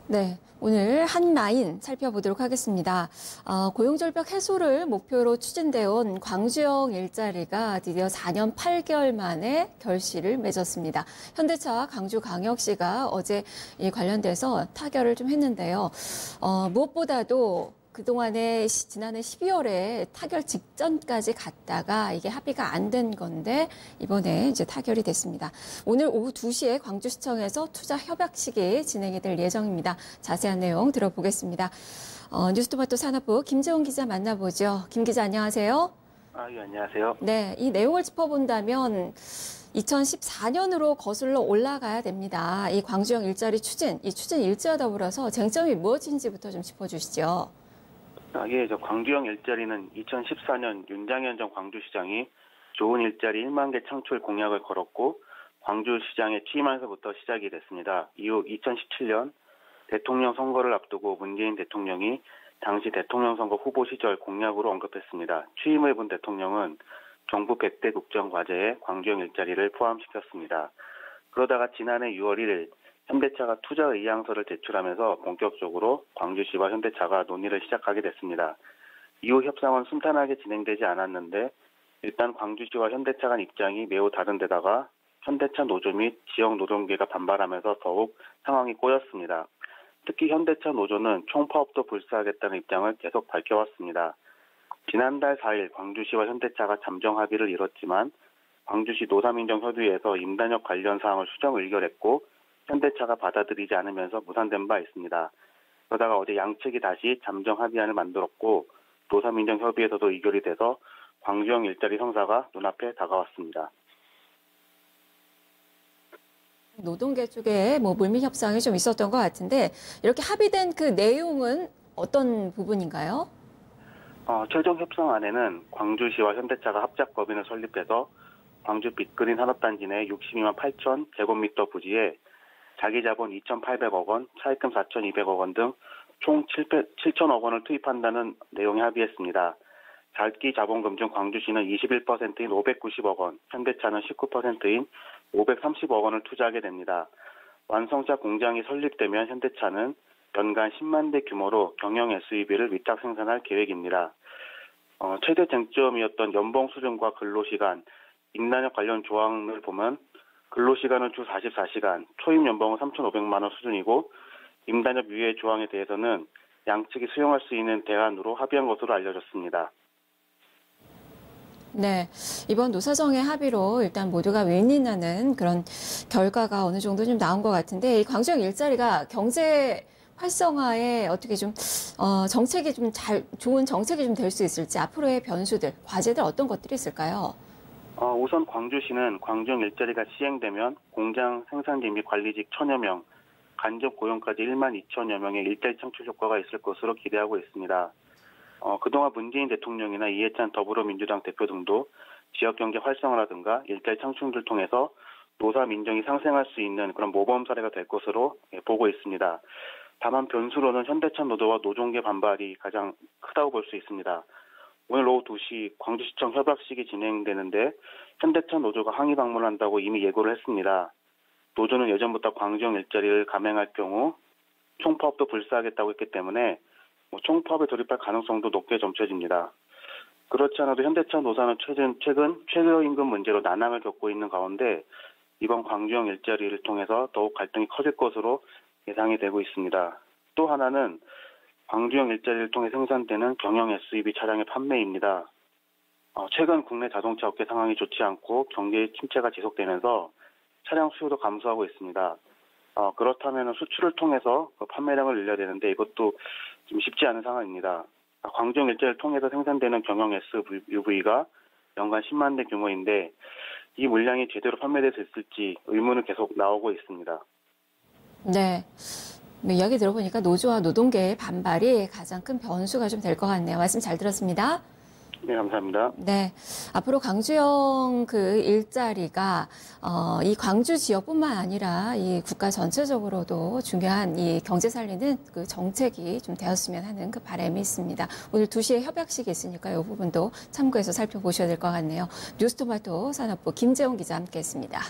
네, 오늘 한 라인 살펴보도록 하겠습니다. 고용절벽 해소를 목표로 추진되어 온 광주형 일자리가 드디어 4년 8개월 만에 결실을 맺었습니다. 현대차와 광주광역시가 어제 이 관련돼서 타결을 좀 했는데요. 무엇보다도 그동안에 지난해 12월에 타결 직전까지 갔다가 이게 합의가 안 된 건데 이번에 이제 타결이 됐습니다. 오늘 오후 2시에 광주시청에서 투자 협약식이 진행이 될 예정입니다. 자세한 내용 들어보겠습니다. 뉴스토마토 산업부 김재원 기자 만나보죠. 김 기자 안녕하세요. 예, 안녕하세요. 네, 이 내용을 짚어본다면 2014년으로 거슬러 올라가야 됩니다. 이 광주형 일자리 추진, 이 추진 일자와 더불어서 쟁점이 무엇인지부터 좀 짚어주시죠. 예, 광주형 일자리는 2014년 윤장현 전 광주시장이 좋은 일자리 1만 개 창출 공약을 걸었고 광주시장에 취임하면서부터 시작이 됐습니다. 이후 2017년 대통령 선거를 앞두고 문재인 대통령이 당시 대통령 선거 후보 시절 공약으로 언급했습니다. 취임을 본 대통령은 정부 100대 국정 과제에 광주형 일자리를 포함시켰습니다. 그러다가 지난해 6월 1일 현대차가 투자 의향서를 제출하면서 본격적으로 광주시와 현대차가 논의를 시작하게 됐습니다. 이후 협상은 순탄하게 진행되지 않았는데 일단 광주시와 현대차 간 입장이 매우 다른 데다가 현대차 노조 및 지역 노동계가 반발하면서 더욱 상황이 꼬였습니다. 특히 현대차 노조는 총파업도 불사하겠다는 입장을 계속 밝혀왔습니다. 지난달 4일 광주시와 현대차가 잠정 합의를 이뤘지만 광주시 노사민정협의회에서 임단협 관련 사항을 수정 의결했고 현대차가 받아들이지 않으면서 무산된 바 있습니다. 그러다가 어제 양측이 다시 잠정 합의안을 만들었고 노사민정협의회에서도 의결이 돼서 광주형 일자리 성사가 눈앞에 다가왔습니다. 노동계 쪽에 물밑 협상이 좀 있었던 것 같은데 이렇게 합의된 그 내용은 어떤 부분인가요? 최종 협상안에는 광주시와 현대차가 합작법인을 설립해서 광주 빅그린 산업단지 내 62만 8천 제곱미터 부지에 자기자본 2,800억 원, 차입금 4,200억 원 등 총 7천억 원을 투입한다는 내용에 합의했습니다. 장기 자본금 중 광주시는 21%인 590억 원, 현대차는 19%인 530억 원을 투자하게 됩니다. 완성차 공장이 설립되면 현대차는 연간 10만 대 규모로 경영 SUV를 위탁 생산할 계획입니다. 최대 쟁점이었던 연봉 수준과 근로시간, 임단협 관련 조항을 보면 근로시간은 주 44시간, 초임 연봉은 3,500만 원 수준이고 임단협 유예 조항에 대해서는 양측이 수용할 수 있는 대안으로 합의한 것으로 알려졌습니다. 네, 이번 노사정의 합의로 일단 모두가 윈윈하는 그런 결과가 어느 정도 좀 나온 것 같은데 이 광주형 일자리가 경제 활성화에 어떻게 좀 정책이 좀 좋은 정책이 좀 될 수 있을지 앞으로의 변수들, 과제들 어떤 것들이 있을까요? 우선 광주시는 광주형 일자리가 시행되면 공장 생산직 및 관리직 1,000여 명, 간접 고용까지 1만 2천여 명의 일자리 창출 효과가 있을 것으로 기대하고 있습니다. 그동안 문재인 대통령이나 이해찬 더불어민주당 대표 등도 지역경제 활성화라든가 일자리 창출을 통해서 노사 민정이 상생할 수 있는 그런 모범 사례가 될 것으로 보고 있습니다. 다만 변수로는 현대차 노조와 노동계 반발이 가장 크다고 볼 수 있습니다. 오늘 오후 2시 광주시청 협약식이 진행되는데 현대차 노조가 항의 방문한다고 이미 예고를 했습니다. 노조는 예전부터 광주형 일자리를 감행할 경우 총파업도 불사하겠다고 했기 때문에 총파업에 돌입할 가능성도 높게 점쳐집니다. 그렇지 않아도 현대차 노사는 최근 최저임금 문제로 난항을 겪고 있는 가운데 이번 광주형 일자리를 통해서 더욱 갈등이 커질 것으로 예상이 되고 있습니다. 또 하나는 광주형 일자리를 통해 생산되는 경영 SUV 차량의 판매입니다. 최근 국내 자동차 업계 상황이 좋지 않고 경기의 침체가 지속되면서 차량 수요도 감소하고 있습니다. 그렇다면 수출을 통해서 판매량을 늘려야 되는데 이것도 좀 쉽지 않은 상황입니다. 광주형 일자리를 통해서 생산되는 경영 SUV가 연간 10만 대 규모인데 이 물량이 제대로 판매될 수 있을지 의문은 계속 나오고 있습니다. 네. 이야기 들어보니까 노조와 노동계의 반발이 가장 큰 변수가 좀 될 것 같네요. 말씀 잘 들었습니다. 네, 감사합니다. 네. 앞으로 광주형 그 일자리가, 이 광주 지역뿐만 아니라 이 국가 전체적으로도 중요한 이 경제 살리는 그 정책이 좀 되었으면 하는 그 바람이 있습니다. 오늘 2시에 협약식이 있으니까 이 부분도 참고해서 살펴보셔야 될 것 같네요. 뉴스토마토 산업부 김재원 기자 함께 했습니다.